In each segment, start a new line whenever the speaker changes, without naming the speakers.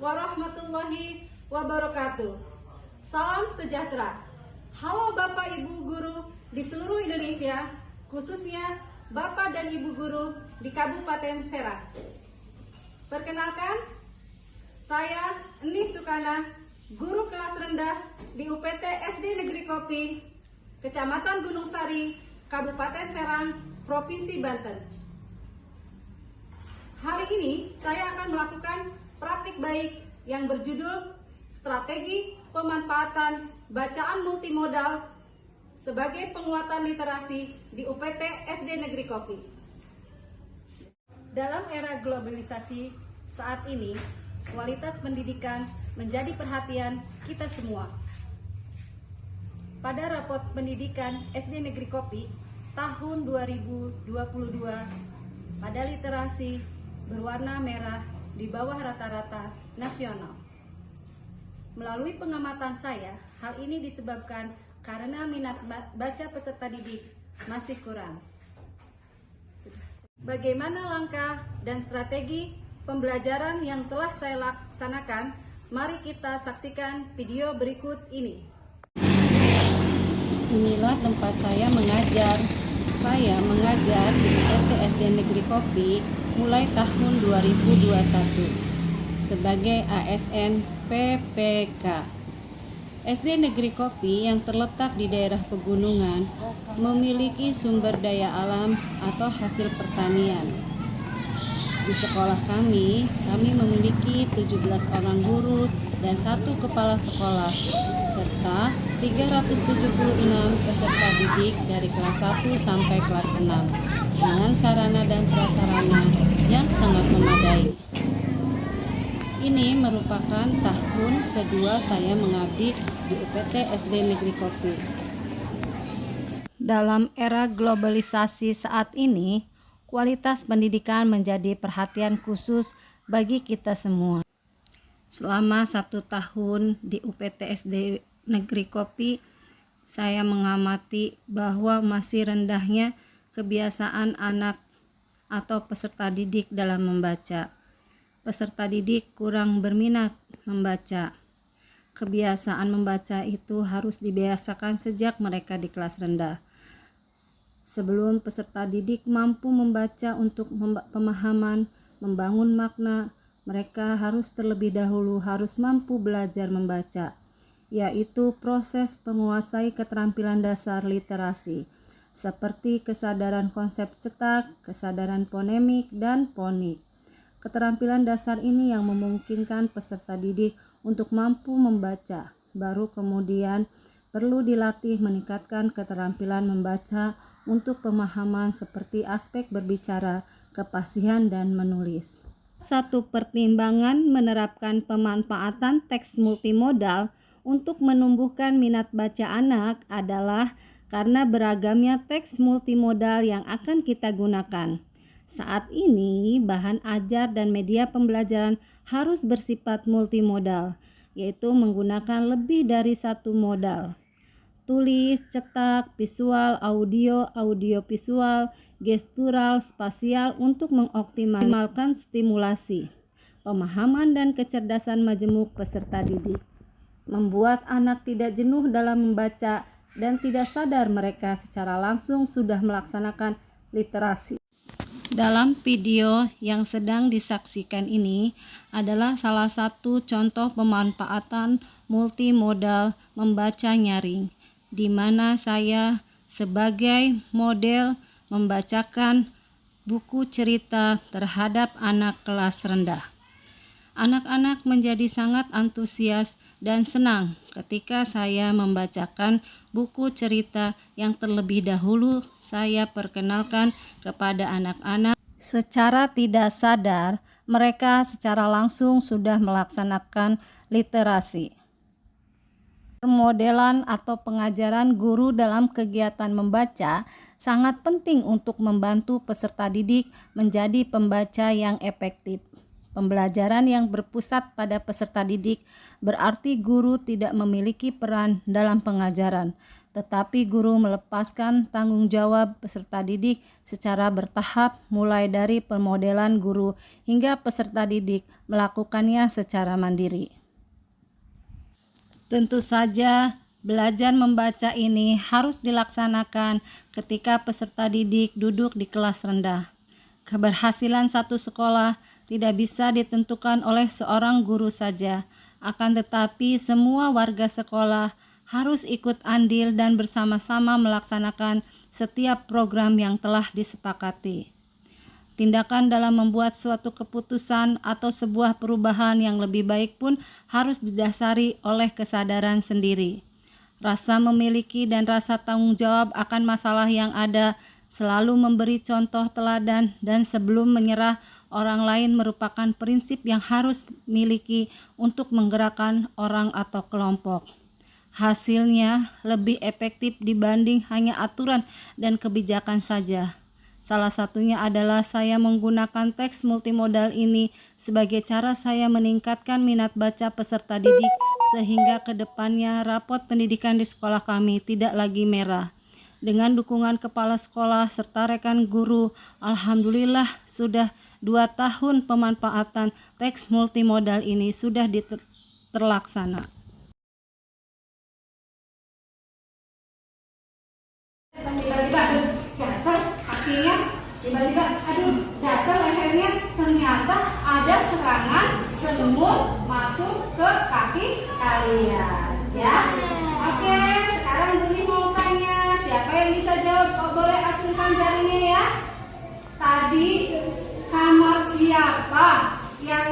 warahmatullahi wabarakatuh. Salam sejahtera. Halo Bapak Ibu Guru di seluruh Indonesia, khususnya Bapak dan Ibu Guru di Kabupaten Serang. Perkenalkan, saya Eni Sukana, guru kelas rendah di UPT SD Negeri Kopi, Kecamatan Gunung Sari, Kabupaten Serang, Provinsi Banten. Hari ini saya akan melakukan praktik baik yang berjudul Strategi Pemanfaatan Bacaan Multimodal sebagai Penguatan Literasi di UPT SD Negeri Kopi. Dalam era globalisasi saat ini, kualitas pendidikan menjadi perhatian kita semua. Pada rapot pendidikan SD Negeri Kopi tahun 2022, pada literasi berwarna merah di bawah rata-rata nasional. Melalui pengamatan saya, hal ini disebabkan karena minat baca peserta didik masih kurang. Bagaimana langkah dan strategi pembelajaran yang telah saya laksanakan? Mari kita saksikan video berikut ini. Inilah tempat saya mengajar. Saya mengajar di SD Negeri Kopi mulai tahun 2021 sebagai ASN PPK. SD Negeri Kopi yang terletak di daerah pegunungan memiliki sumber daya alam atau hasil pertanian. Di sekolah kami memiliki 17 orang guru dan 1 kepala sekolah, serta 376 peserta didik dari kelas 1 sampai kelas 6, dengan sarana dan prasarana yang sangat memadai. Ini merupakan tahun kedua saya mengabdi di UPT SD Negeri Kopi. Dalam era globalisasi saat ini, kualitas pendidikan menjadi perhatian khusus bagi kita semua. Selama 1 tahun di UPT SD Negeri Kopi, saya mengamati bahwa masih rendahnya kebiasaan anak atau peserta didik dalam membaca. Peserta didik kurang berminat membaca. Kebiasaan membaca itu harus dibiasakan sejak mereka di kelas rendah. Sebelum peserta didik mampu membaca untuk pemahaman, membangun makna, mereka harus terlebih dahulu harus mampu belajar membaca, yaitu proses menguasai keterampilan dasar literasi, seperti kesadaran konsep cetak, kesadaran fonemik, dan fonik. Keterampilan dasar ini yang memungkinkan peserta didik untuk mampu membaca, baru kemudian perlu dilatih meningkatkan keterampilan membaca untuk pemahaman seperti aspek berbicara, kefasihan, dan menulis. Satu pertimbangan menerapkan pemanfaatan teks multimodal untuk menumbuhkan minat baca anak adalah karena beragamnya teks multimodal yang akan kita gunakan. Saat ini, bahan ajar dan media pembelajaran harus bersifat multimodal, yaitu menggunakan lebih dari 1 modal. Tulis, cetak, visual, audio visual, gestural, spasial untuk mengoptimalkan stimulasi, pemahaman dan kecerdasan majemuk peserta didik. Membuat anak tidak jenuh dalam membaca dan tidak sadar mereka secara langsung sudah melaksanakan literasi. Dalam video yang sedang disaksikan ini adalah salah satu contoh pemanfaatan multimodal membaca nyaring, di mana saya sebagai model membacakan buku cerita terhadap anak kelas rendah. Anak-anak menjadi sangat antusias dan senang ketika saya membacakan buku cerita yang terlebih dahulu saya perkenalkan kepada anak-anak. Secara tidak sadar, mereka secara langsung sudah melaksanakan literasi. Permodelan atau pengajaran guru dalam kegiatan membaca sangat penting untuk membantu peserta didik menjadi pembaca yang efektif. Pembelajaran yang berpusat pada peserta didik berarti guru tidak memiliki peran dalam pengajaran, tetapi guru melepaskan tanggung jawab peserta didik secara bertahap mulai dari pemodelan guru hingga peserta didik melakukannya secara mandiri. Tentu saja, belajar membaca ini harus dilaksanakan ketika peserta didik duduk di kelas rendah. Keberhasilan satu sekolah tidak bisa ditentukan oleh seorang guru saja, akan tetapi semua warga sekolah harus ikut andil dan bersama-sama melaksanakan setiap program yang telah disepakati. Tindakan dalam membuat suatu keputusan atau sebuah perubahan yang lebih baik pun harus didasari oleh kesadaran sendiri. Rasa memiliki dan rasa tanggung jawab akan masalah yang ada, selalu memberi contoh teladan, dan sebelum menyerah orang lain merupakan prinsip yang harus miliki untuk menggerakkan orang atau kelompok. Hasilnya lebih efektif dibanding hanya aturan dan kebijakan saja. Salah satunya adalah saya menggunakan teks multimodal ini sebagai cara saya meningkatkan minat baca peserta didik sehingga ke depannya rapot pendidikan di sekolah kami tidak lagi merah. Dengan dukungan kepala sekolah serta rekan guru, alhamdulillah sudah 2 tahun pemanfaatan teks multimodal ini sudah terlaksana.
Tiba-tiba, aduh, jatuh lehernya, ternyata ada serangan semut masuk ke kaki kalian, ya. Oke, sekarang Buni mau tanya, siapa yang bisa jawab? Oh, boleh acungkan jarinya ya. Tadi kamar siapa yang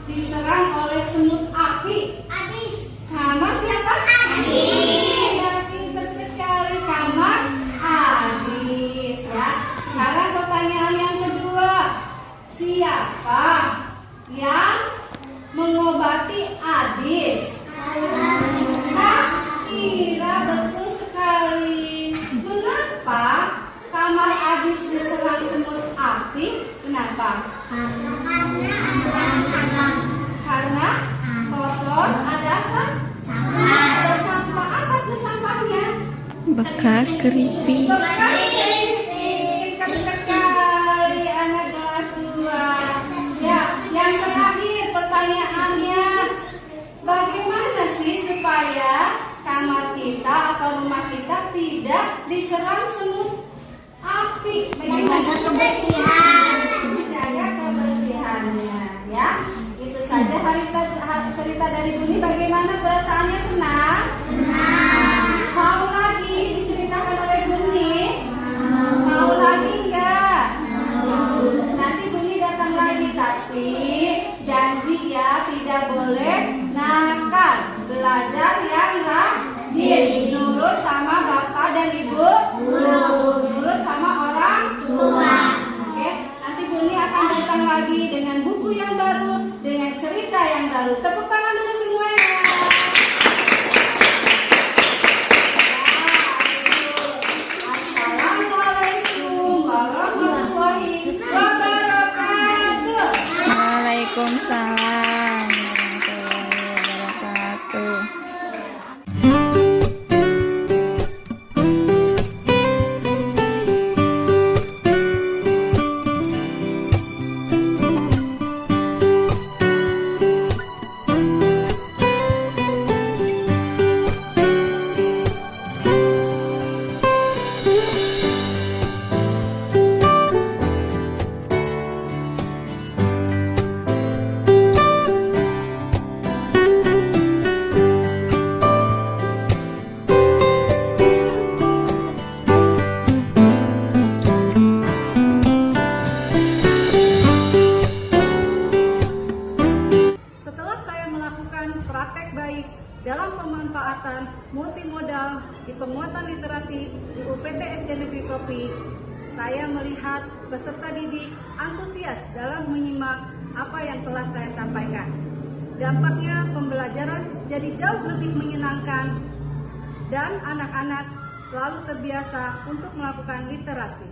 diserang oleh semut api?
Adis.
Kamar siapa?
Adis.
Ya, pintar sekali, kamar Adis, ya. Sekarang pertanyaan yang kedua, siapa yang mengobati Adis? Ira, betul sekali. Mengapa kamar Adis diserang semut api? Kenapa? Karena kotor, ada apa? Ada sampah. Apa itu sampahnya?
Bekas keripik.
Bekas keripik. Sekali anak kelas 2. Ya, yang terakhir pertanyaannya, bagaimana sih supaya kamar kita atau rumah kita tidak diserang semut api?
Menjaga kebersihan.
Menjaga kebersihannya, ya. Itu saja cerita dari Buni. Bagaimana perasaannya? Senang?
Senang.
Mau lagi diceritakan oleh Buni? Mau lagi enggak? Nanti Buni datang lagi, tapi janji ya tidak boleh nakal. Belajar yang rajin, nurut sama bapak dan ibu, nurut sama orang tua. Oke, nanti Buni akan datang lagi dengan buku yang baru, dengan cerita yang baru. Tepuk tangan dulu semuanya. Assalamualaikum warahmatullahi wabarakatuh.
Waalaikumsalam warahmatullahi wabarakatuh.
dalam pemanfaatan multimodal di penguatan literasi di UPT SD Negeri Kopi, saya melihat peserta didik antusias dalam menyimak apa yang telah saya sampaikan. Dampaknya pembelajaran jadi jauh lebih menyenangkan dan anak-anak selalu terbiasa untuk melakukan literasi.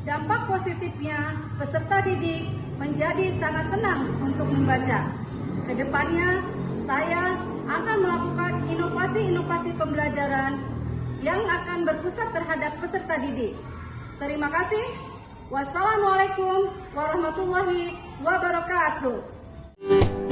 Dampak positifnya, peserta didik menjadi sangat senang untuk membaca. Kedepannya, saya akan melakukan inovasi-inovasi pembelajaran yang akan berpusat terhadap peserta didik. Terima kasih. Wassalamualaikum warahmatullahi wabarakatuh.